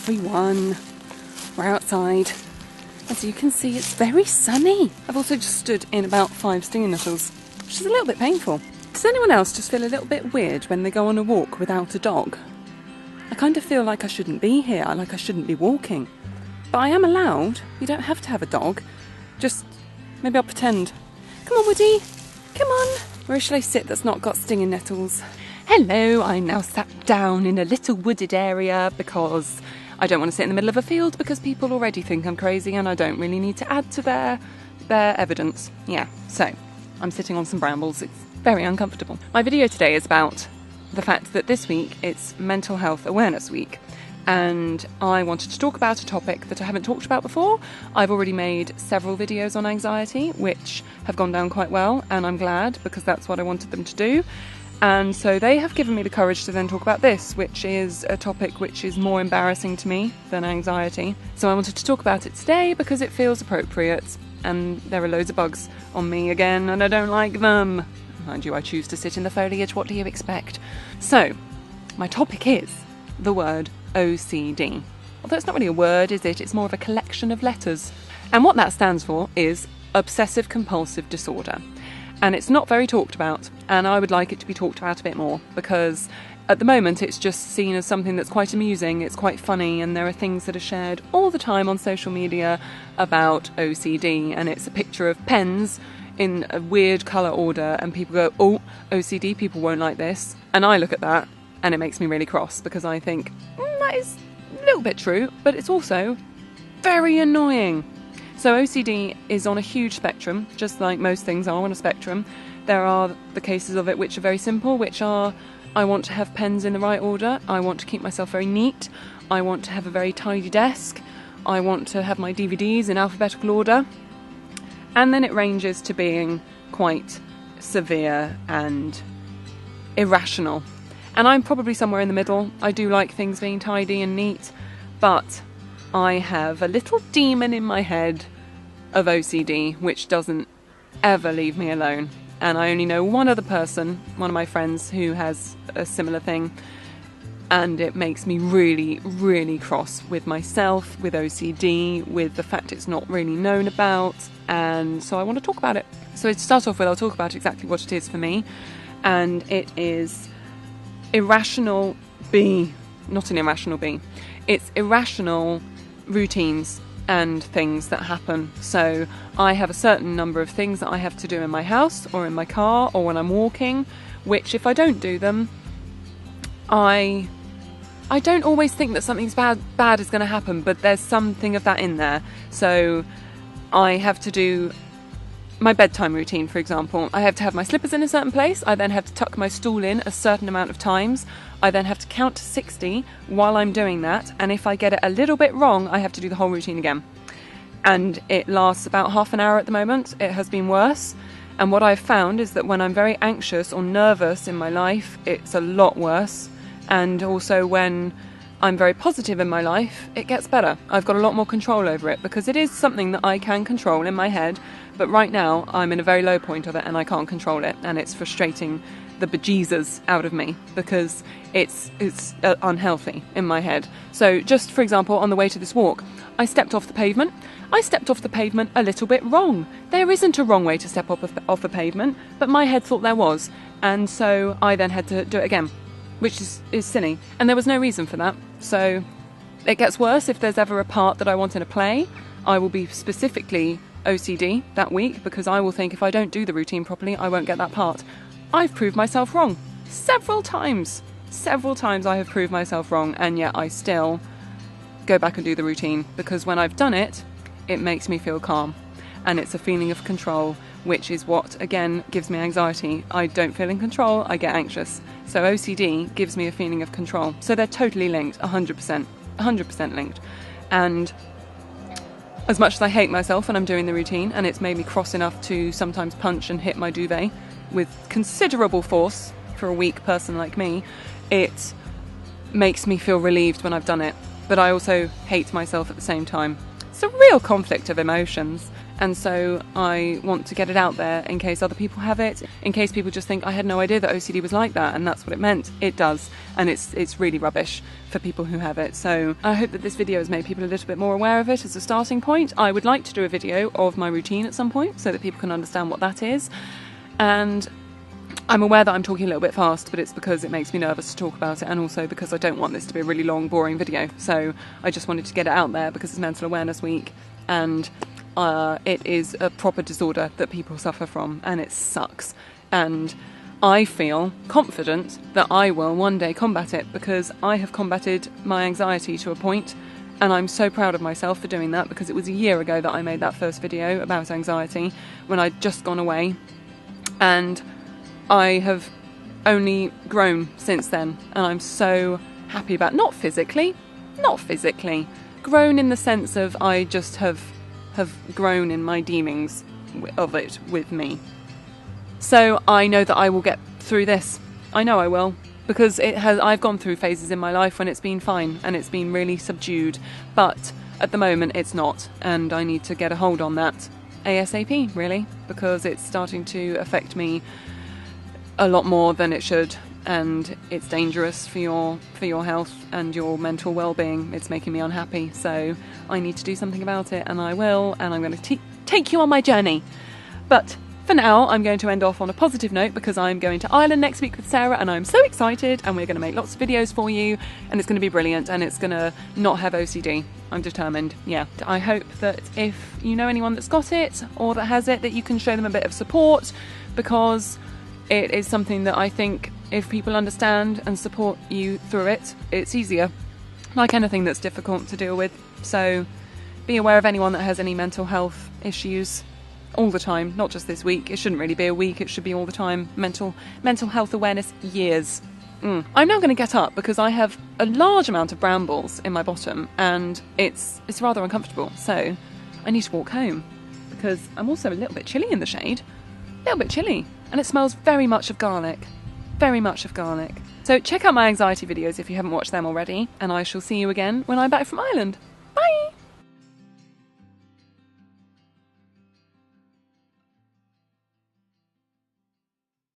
everyone. We're outside. As you can see, it's very sunny. I've also just stood in about 5 stinging nettles, which is a little bit painful. Does anyone else just feel a little bit weird when they go on a walk without a dog? I kind of feel like I shouldn't be here, like I shouldn't be walking. But I am allowed. You don't have to have a dog. Just, maybe I'll pretend. Come on, Woody. Come on. Where shall I sit that's not got stinging nettles? Hello, I'm now sat down in a little wooded area because I don't want to sit in the middle of a field because people already think I'm crazy and I don't really need to add to their evidence. Yeah, so I'm sitting on some brambles. It's very uncomfortable. My video today is about the fact that this week it's Mental Health Awareness Week. And I wanted to talk about a topic that I haven't talked about before. I've already made several videos on anxiety, which have gone down quite well, and I'm glad because that's what I wanted them to do. And so they have given me the courage to then talk about this, which is a topic which is more embarrassing to me than anxiety. So I wanted to talk about it today because it feels appropriate, and there are loads of bugs on me again, and I don't like them. Mind you, I choose to sit in the foliage. What do you expect? So, my topic is the word OCD. Although it's not really a word, is it? It's more of a collection of letters. And what that stands for is obsessive compulsive disorder. And it's not very talked about, and I would like it to be talked about a bit more because at the moment it's just seen as something that's quite amusing, it's quite funny, and there are things that are shared all the time on social media about OCD, and it's a picture of pens in a weird colour order and people go, oh, OCD people won't like this. And I look at that and it makes me really cross because I think, that is a little bit true, but it's also very annoying. So OCD is on a huge spectrum, just like most things are on a spectrum. There are the cases of it which are very simple, which are, I want to have pens in the right order, I want to keep myself very neat, I want to have a very tidy desk, I want to have my DVDs in alphabetical order. And then it ranges to being quite severe and irrational. And I'm probably somewhere in the middle. I do like things being tidy and neat, but I have a little demon in my head of OCD which doesn't ever leave me alone. And I only know one other person, one of my friends, who has a similar thing. And it makes me really, really cross with myself, with OCD, with the fact it's not really known about. And so I want to talk about it. So to start off with, I'll talk about exactly what it is for me. And it is irrational B, not an irrational B. It's irrational routines and things that happen. So I have a certain number of things that I have to do in my house or in my car or when I'm walking, which if I don't do them, I don't always think that something's bad is going to happen, but there's something of that in there. So I have to do my bedtime routine, for example. I have to have my slippers in a certain place. I then have to tuck my stool in a certain amount of times. I then have to count to 60 while I'm doing that. And if I get it a little bit wrong, I have to do the whole routine again. And it lasts about half an hour at the moment. It has been worse. And what I've found is that when I'm very anxious or nervous in my life, it's a lot worse. And also when I'm very positive in my life, it gets better. I've got a lot more control over it because it is something that I can control in my head. But right now, I'm in a very low point of it and I can't control it. And it's frustrating the bejesus out of me because it's unhealthy in my head. So just for example, on the way to this walk, I stepped off the pavement. I stepped off the pavement a little bit wrong. There isn't a wrong way to step off a pavement, but my head thought there was. And so I then had to do it again, which is silly. And there was no reason for that. So it gets worse if there's ever a part that I want in a play. I will be specifically OCD that week because I will think if I don't do the routine properly, I won't get that part. I've proved myself wrong several times. Several times I have proved myself wrong, and yet I still go back and do the routine because when I've done it, it makes me feel calm. And it's a feeling of control, which is what, again, gives me anxiety. I don't feel in control, I get anxious. So OCD gives me a feeling of control. So they're totally linked, 100% linked. And as much as I hate myself when I'm doing the routine, and it's made me cross enough to sometimes punch and hit my duvet with considerable force for a weak person like me, it makes me feel relieved when I've done it. But I also hate myself at the same time. It's a real conflict of emotions. And so I want to get it out there in case other people have it, in case people just think I had no idea that OCD was like that, and that's what it meant. It does, and it's really rubbish for people who have it. So I hope that this video has made people a little bit more aware of it as a starting point. I would like to do a video of my routine at some point so that people can understand what that is. And I'm aware that I'm talking a little bit fast, but it's because it makes me nervous to talk about it, and also because I don't want this to be a really long, boring video. So I just wanted to get it out there because it's Mental Awareness Week, and it is a proper disorder that people suffer from, and it sucks. And I feel confident that I will one day combat it, because I have combated my anxiety to a point, and I'm so proud of myself for doing that, because it was a year ago that I made that first video about anxiety, when I'd just gone away, and I have only grown since then, and I'm so happy about, not physically, grown in the sense of I just have grown in my dealings of it with me. So I know that I will get through this. I know I will, because I've gone through phases in my life when it's been fine and it's been really subdued, but at the moment it's not, and I need to get a hold on that ASAP, really, because it's starting to affect me a lot more than it should, and it's dangerous for your health and your mental well-being. It's making me unhappy, so I need to do something about it, and I will, and I'm going to take you on my journey. But for now, I'm going to end off on a positive note, because I'm going to Ireland next week with Sarah, and I'm so excited, and we're going to make lots of videos for you, and it's going to be brilliant, and it's going to not have OCD. I'm determined. Yeah. I hope that if you know anyone that's got it or that has it, that you can show them a bit of support, because it is something that I think if people understand and support you through it, it's easier. Like anything that's difficult to deal with. So be aware of anyone that has any mental health issues all the time, not just this week. It shouldn't really be a week, it should be all the time. Mental health awareness years. I'm now going to get up because I have a large amount of brambles in my bottom, and it's rather uncomfortable. So I need to walk home, because I'm also a little bit chilly in the shade. A little bit chilly. And it smells very much of garlic. Very much of garlic. So check out my anxiety videos if you haven't watched them already, and I shall see you again when I'm back from Ireland.